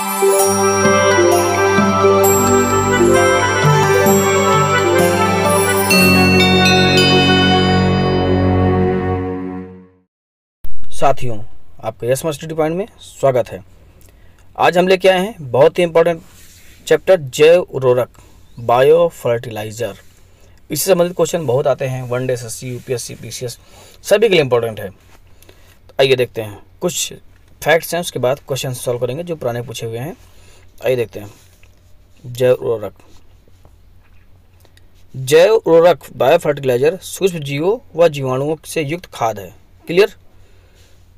साथियों, आपका yes study point में स्वागत है। आज हम लेके आए हैं बहुत ही इंपॉर्टेंट चैप्टर जैव उर्वरक, बायो फर्टिलाइजर। इससे संबंधित क्वेश्चन बहुत आते हैं, वनडे एसएससी, यूपीएससी, पीसीएस सभी के लिए इंपॉर्टेंट है। तो आइए देखते हैं, कुछ फैक्ट्स हैं, उसके बाद क्वेश्चन सॉल्व करेंगे जो पुराने पूछे हुए हैं। आइए देखते हैं। जैव उर्वरक, जैव उर्वरक बायो फर्टिलाइजर सूक्ष्म जीवों व जीवाणुओं से युक्त खाद है। क्लियर।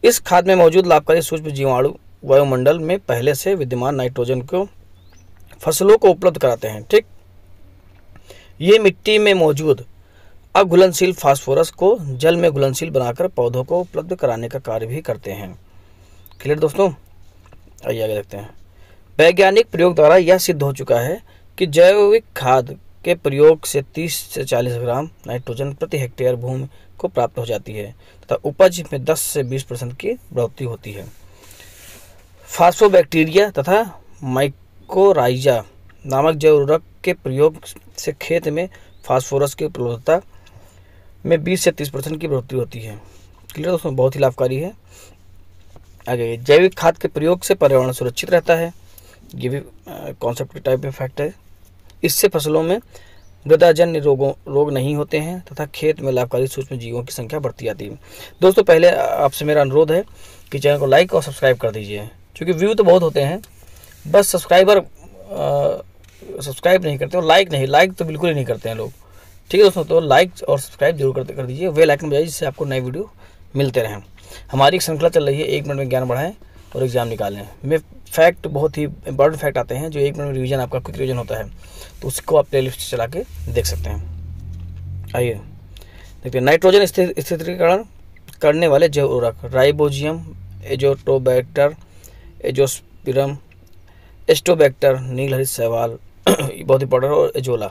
इस खाद में मौजूद लाभकारी सूक्ष्म जीवाणु वायुमंडल में पहले से विद्यमान नाइट्रोजन को फसलों को उपलब्ध कराते हैं। ठीक, ये मिट्टी में मौजूद अघुलनशील फास्फोरस को जल में घुलनशील बनाकर पौधों को उपलब्ध कराने का कार्य भी करते हैं। क्लियर दोस्तों। आइए आगे देखते हैं। वैज्ञानिक प्रयोग द्वारा यह सिद्ध हो चुका है कि जैविक खाद के प्रयोग से 30 से 40 ग्राम नाइट्रोजन प्रति हेक्टेयर भूमि को प्राप्त हो जाती है तथा उपज में 10 से 20% की बढ़ोतरी होती है। फास्फोबैक्टीरिया तथा माइकोराइजा नामक जैव उर्वरक के प्रयोग से खेत में फास्फोरस की उपलब्धता में 20 से 30% की बढ़ोतरी होती है। क्लियर दोस्तों, बहुत ही लाभकारी है। आगे, जैविक खाद के प्रयोग से पर्यावरण सुरक्षित रहता है। ये भी कॉन्सेप्ट के टाइप में फैक्ट है। इससे फसलों में मृदाजन्य रोग नहीं होते हैं तथा खेत में लाभकारी सूक्ष्म जीवों की संख्या बढ़ती जाती है। दोस्तों, पहले आपसे मेरा अनुरोध है कि चैनल को लाइक और सब्सक्राइब कर दीजिए, क्योंकि व्यू तो बहुत होते हैं, बस सब्सक्राइब नहीं करते और लाइक तो बिल्कुल ही नहीं करते हैं लोग। ठीक है दोस्तों, तो लाइक और सब्सक्राइब जरूर कर दीजिए, बेल आइकन बजाइए, जिससे आपको नई वीडियो मिलते रहें। हमारी एक श्रृंखला चल रही है 1 मिनट में ज्ञान बढ़ाएं और एग्जाम निकालें। में फैक्ट, बहुत ही इंपॉर्टेंट फैक्ट आते हैं जो 1 मिनट में रिवीजन, आपका क्विक रिवीजन होता है, तो उसको आप प्लेलिस्ट चला के देख सकते हैं। आइए देखते हैं। नाइट्रोजन स्थिरीकरण करने वाले जैव उर्वरक राइबोजियम, एजोटोबैक्टर, एजोस्पिरम, एस्टोबैक्टर, नीलहरित शैवाल बहुत इंपॉर्टेंट, और एजोला,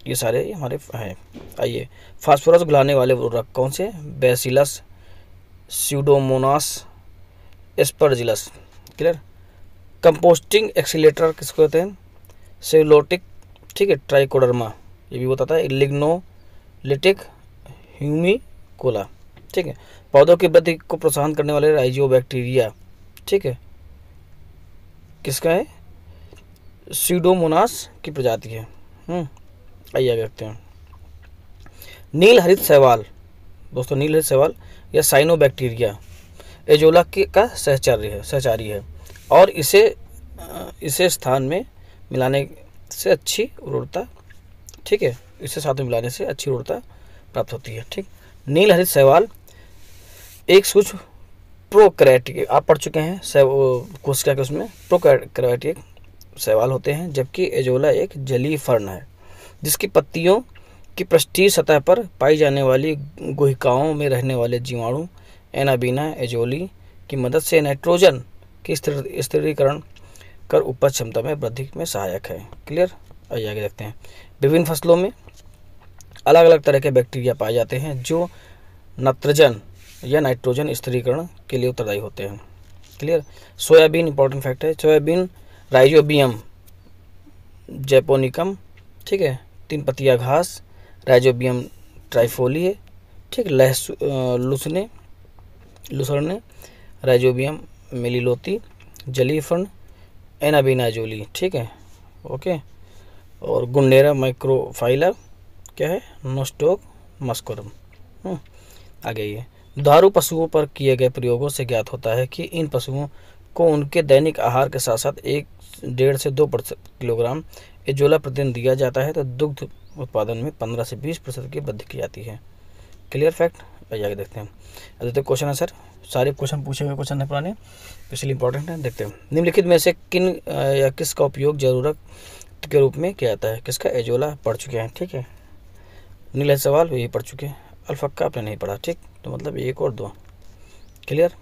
ये सारे हमारे हैं। आइए, फास्फोरस घुलाने वाले उर्वरक कौन से? Bacillus, Pseudomonas, Aspergillus. Clear. Composting accelerator किसको कहते हैं? सेलुलोटिक, ठीक है, ट्राइकोडर्मा, ये भी बताता है। लिग्नोलिटिक ह्यूमिकोला, ठीक है। पौधों की वृद्धि को प्रोत्साहन करने वाले राइजोबैक्टीरिया, ठीक है, किसका है? स्यूडोमोनास की प्रजाति है। आइए आगे देखते हैं। नील हरित शैवाल, दोस्तों नील हरित शैवाल या साइनोबैक्टीरिया एजोला का सहचारी है और इसे स्थान में मिलाने से अच्छी उर्वरता, ठीक है, इसे साथ में मिलाने से अच्छी उर्वरता प्राप्त होती है। ठीक, नील हरित शैवाल एक सूक्ष्म प्रोकैरियोटिक, आप पढ़ चुके हैं कोशिका के, उसमें प्रोकैरियोटिक शैवाल होते हैं, जबकि एजोला एक जलीय फर्न है जिसकी पत्तियों की पृष्ठीय सतह पर पाई जाने वाली गुहिकाओं में रहने वाले जीवाणु एनाबीना एजोली की मदद से नाइट्रोजन की स्थिरीकरण कर उपज क्षमता में वृद्धि में सहायक है। क्लियर। आइए आगे देखते हैं। विभिन्न फसलों में अलग अलग तरह के बैक्टीरिया पाए जाते हैं जो नत्रजन या नाइट्रोजन स्थिरीकरण के लिए उत्तरदायी होते हैं। क्लियर। सोयाबीन इंपॉर्टेंट फैक्ट है। सोयाबीन राइजोबियम जैपोनिकम, ठीक है, 3 पत्तिया घास, राइजोबियम ट्राइफोली है, ठीक, लुसर्ने, राइजोबियम मेलिलोती, जलीय फर्न, एनाबीना एजोली, ठीक है, ओके, और गुंडेरा माइक्रोफाइला क्या है? नोस्टोक मस्कुरम। आगे ये दुधारू पशुओं पर किए गए प्रयोगों से ज्ञात होता है कि इन पशुओं को उनके दैनिक आहार के साथ साथ 1.5 से 2 किलोग्राम एजोला प्रतिदिन दिया जाता है तो दुग्ध उत्पादन में 15 से 20% की वृद्धि की जाती है। Clear fact. आगे देखते हैं। देखते क्वेश्चन आंसर, सारे क्वेश्चन पूछे हुए क्वेश्चन है पुराने, इसलिए इंपॉर्टेंट है। देखते हैं। निम्नलिखित में से किन या किसका उपयोग जरूरत के रूप में किया जाता है? किसका? एजोला पढ़ चुके हैं, ठीक है। नील सवाल यही पढ़ चुके हैं। अल्फक्का आपने नहीं पढ़ा, ठीक, तो मतलब 1 और 2। क्लियर।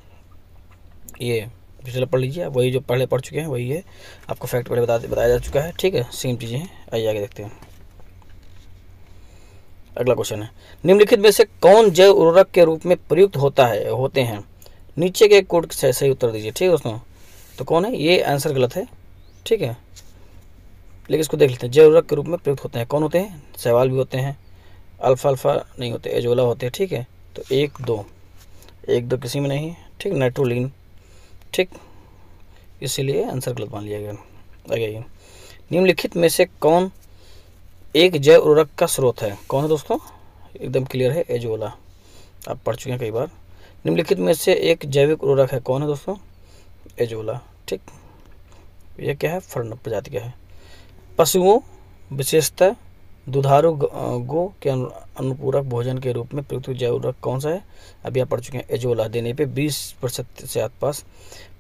ये पिछले पढ़ लीजिए, वही जो पहले पढ़ चुके हैं वही है, आपको फैक्ट पहले बताया जा चुका है, ठीक है, सेम चीज़ें हैं। आइए आगे देखते हैं। अगला क्वेश्चन है, निम्नलिखित में से कौन जैव उर्वरक के रूप में प्रयुक्त होते हैं? नीचे के कोड से सही उत्तर दीजिए, ठीक है दोस्तों। तो कौन है, ये आंसर गलत है, ठीक है। लेकिन इसको देख लेते हैं। जैव उर्वरक के रूप में प्रयुक्त होते हैं, कौन होते हैं, शैवाल भी होते हैं, अल्फा नहीं होते, एजोला होते हैं, ठीक है। तो 1 2 किसी में नहीं है, ठीक। नाइट्रोलिन, ठीक, इसीलिए आंसर गलत मान लिया गया। आगे निम्नलिखित में से कौन एक जैव उर्वरक का स्रोत है, कौन है दोस्तों, एकदम क्लियर है, एजोला, आप पढ़ चुके हैं कई बार। निम्नलिखित में से एक जैविक उर्वरक है, कौन है दोस्तों, एजोला, ठीक। यह क्या है, फर्ण प्रजाति का है। पशुओं विशेषतः दुधारू गो के अनुपूरक भोजन के रूप में प्रयुक्त जैव उर्वरक कौन सा है, अभी आप पढ़ चुके हैं, एजोला। देने पे 20% से आसपास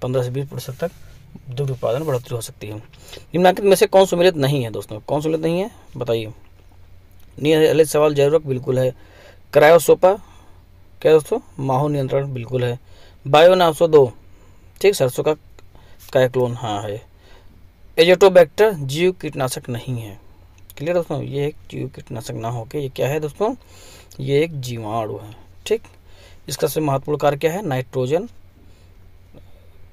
15 से 20% तक दुग्ध उत्पादन बढ़ोतरी हो सकती है। निम्नलिखित में से कौन सम्मिलित नहीं है दोस्तों, कौन सम्मिलित नहीं है बताइए। निम्नलिखित सवाल जैव उर्वरक बिल्कुल है। क्रायोसोपा क्या दोस्तों, माहौ नियंत्रण बिल्कुल है। बायो 902, ठीक, सरसों का कायक्लोन, हाँ है। एजोटोबैक्टर जीव कीटनाशक नहीं है, क्लियर दोस्तों, ये एक जीव कीटनाशक ना होके ये क्या है दोस्तों, ये एक जीवाणु है, ठीक। इसका सबसे महत्वपूर्ण कार्य क्या है, नाइट्रोजन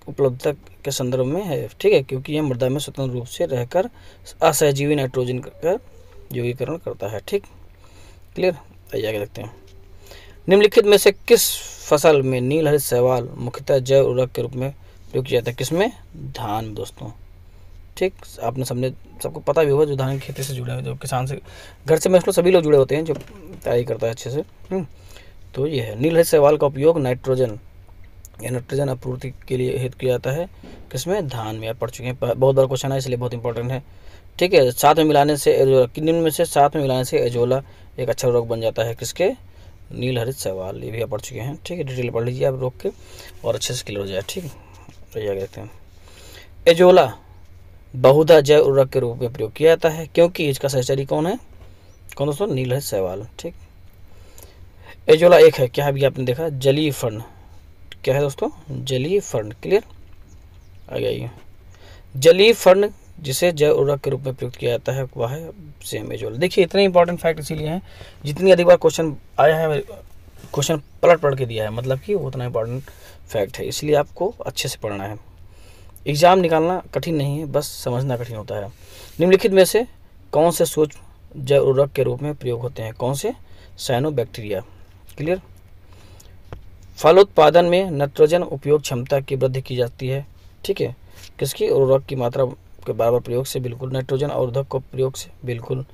उपलब्धता के संदर्भ में है, ठीक है, क्योंकि यह मृदा में स्वतंत्र रूप से रहकर असहजीवी नाइट्रोजन का यौगीकरण करता है, ठीक, क्लियर। आइए आगे देखते हैं। निम्नलिखित में से किस फसल में नील हरित शैवाल मुख्यतः जैव उर्वरक के रूप में प्रयोग किया जाता है, किसमें, धान में दोस्तों, ठीक। आपने सबको पता भी होगा जो धान की खेती से जुड़े हैं, जो किसान से घर से मतलब सभी लोग जुड़े होते हैं जो तैयारी करता है अच्छे से। तो ये है, नील हरित शैवाल का उपयोग नाइट्रोजन आपूर्ति के लिए हेतु किया जाता है, किसमें, धान में, आप पढ़ चुके हैं, बहुत बार क्वेश्चन है इसलिए बहुत इंपॉर्टेंट है, ठीक है। साथ में मिलाने से एजोला, निम्न में से साथ में मिलाने से एजोला एक अच्छा उर्वरक बन जाता है, किसके, नील हरित शैवाल, ये भी आप पढ़ चुके हैं, ठीक है। डिटेल पढ़ लीजिए आप रोक के और अच्छे से क्लियर हो जाए, ठीक। तो आगे देखते हैं। एजोला बहुधा जैव उर्वरक के रूप में प्रयोग किया जाता है क्योंकि इसका सहचरी कौन है, कौन दोस्तों, नील हरित शैवाल, ठीक। एजोला एक है, क्या अभी आपने देखा, जलीय फर्ण, क्या है दोस्तों, जलीय फर्ण, क्लियर। आगे आइए। जलीय फर्ण जिसे जैव उर्वरक के रूप में प्रयुक्त किया जाता है वह है सेम एजोला। देखिए इतने इंपॉर्टेंट फैक्ट इसीलिए हैं, जितनी अधिक बार क्वेश्चन आया है, क्वेश्चन पलट के दिया है, मतलब कि उतना इंपॉर्टेंट फैक्ट है, इसलिए आपको अच्छे से पढ़ना है। एग्जाम निकालना कठिन नहीं है, बस समझना कठिन होता है। निम्नलिखित में से कौन से सूक्ष्म जैव उर्वरक के रूप में प्रयोग होते हैं, कौन से, साइनोबैक्टीरिया, क्लियर। फलोत्पादन में नाइट्रोजन उपयोग क्षमता की वृद्धि की जाती है, ठीक है, किसकी, उर्वरक की मात्रा के बार प्रयोग से बिल्कुल, नाइट्रोजन अवरोधक को प्रयोग से बिल्कुल,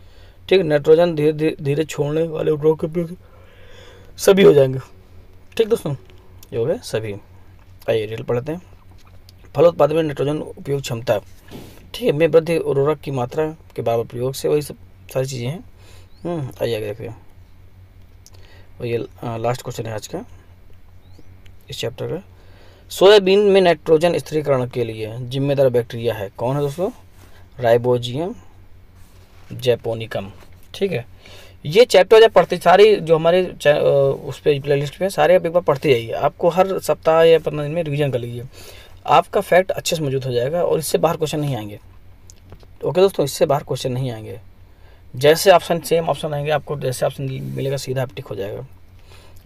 ठीक। नाइट्रोजन धीरे धीरे छोड़ने वाले उर्वरक के प्रयोग सभी हो जाएंगे, ठीक दोस्तों, ये हो गए सभी। आइए रियल पढ़ते हैं। फलोत्पादन में नाइट्रोजन उपयोग क्षमता, ठीक है, में वृद्धि उर्वरक की मात्रा के बार प्रयोग से, वही सब सारी चीज़ें हैं। आइए आगे देखिए, और ये लास्ट क्वेश्चन है आज का इस चैप्टर का। सोयाबीन में नाइट्रोजन स्थिरीकरण के लिए जिम्मेदार बैक्टीरिया है, कौन है दोस्तों, राइबोजियम जैपोनिकम, ठीक है। ये चैप्टर जब पढ़ते सारी जो हमारे उस पर प्ले लिस्ट में सारे आप एक बार पढ़ते जाइए, आपको हर सप्ताह या 15 दिन में रिवीजन कर लीजिए, आपका फैक्ट अच्छे से मौजूद हो जाएगा और इससे बाहर क्वेश्चन नहीं आएंगे, ओके दोस्तों, इससे बाहर क्वेश्चन नहीं आएंगे। जैसे ऑप्शन सेम ऑप्शन आएंगे, आपको जैसे ऑप्शन मिलेगा सीधा आप टिक हो जाएगा।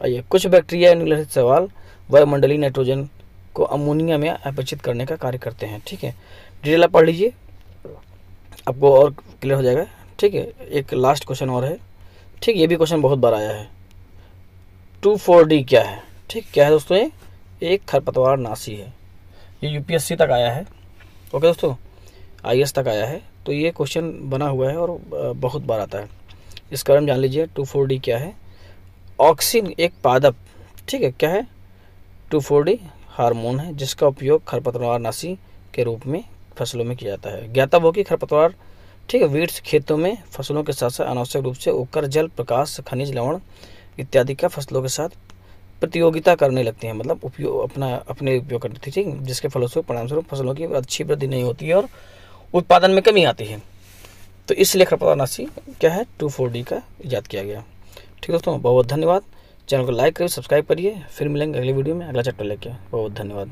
आइए, कुछ बैक्टीरिया नील हरित शैवाल वायुमंडलीय नाइट्रोजन को अमोनिया में अपचित करने का कार्य करते हैं, ठीक है। डिटेल आप पढ़ लीजिए, आपको और क्लियर हो जाएगा, ठीक है। एक लास्ट क्वेश्चन और है, ठीक, ये भी क्वेश्चन बहुत बार आया है। 2,4-D क्या है, ठीक, क्या है दोस्तों, ये एक खरपतवार नाशी है, ये यूपीएससी तक आया है, ओके दोस्तों, आईएएस तक आया है, तो ये क्वेश्चन बना हुआ है और बहुत बार आता है, इस कारण जान लीजिए 2,4-D क्या है। ऑक्सिन एक पादप, ठीक है, क्या है, 2,4-D हार्मोन है जिसका उपयोग खरपतवार नाशी के रूप में फसलों में किया जाता है। ज्ञातव्य कि खरपतवार, ठीक है, वीड्स खेतों में फसलों के साथ साथ अनावश्यक रूप से उगकर जल, प्रकाश, खनिज, लवण इत्यादि का फसलों के साथ प्रतियोगिता करने लगती हैं, मतलब उपयोग अपने उपयोग करती थी, ठीक, जिसके फलस्वरूप परिणामस्वरूप फसलों की अच्छी वृद्धि नहीं होती है और उत्पादन में कमी आती है। तो इसलिए खरपतवार नाशी क्या है, 2,4-D का इजाद किया गया, ठीक दोस्तों। बहुत बहुत धन्यवाद, चैनल को लाइक करिए, सब्सक्राइब करिए, फिर मिलेंगे अगले वीडियो में अगला चैप्टर लेके। बहुत धन्यवाद।